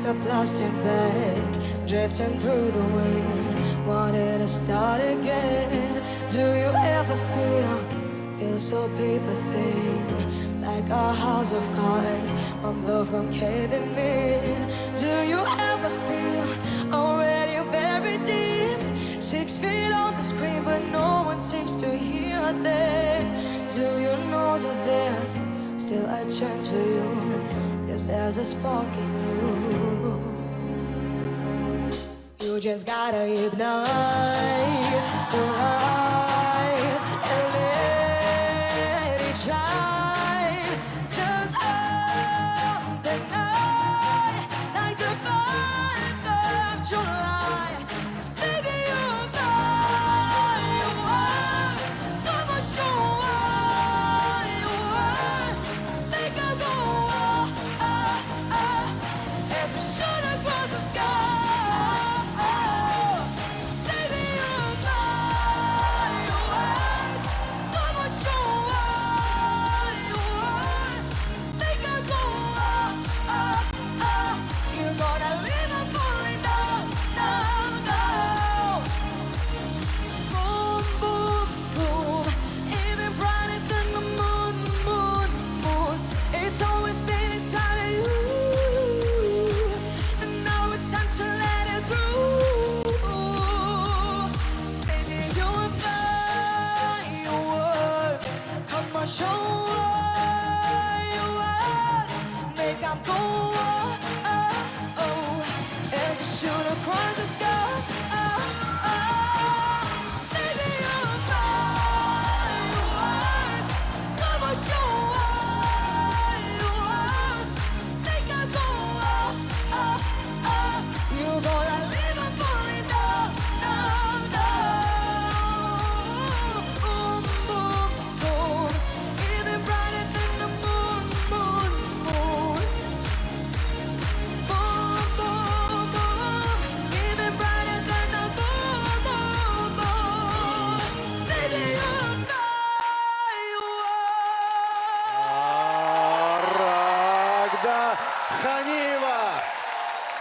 a plastic bag, drifting through the wind, wanting to start again. Do you ever feel so paper thin, like a house of cards, one blow from caving in? Do you ever feel already buried deep, 6 feet on the screen, but no one seems to hear a thing? Do you know that there's still a chance for you? Yes, there's a spark in you. You just gotta ignite the light.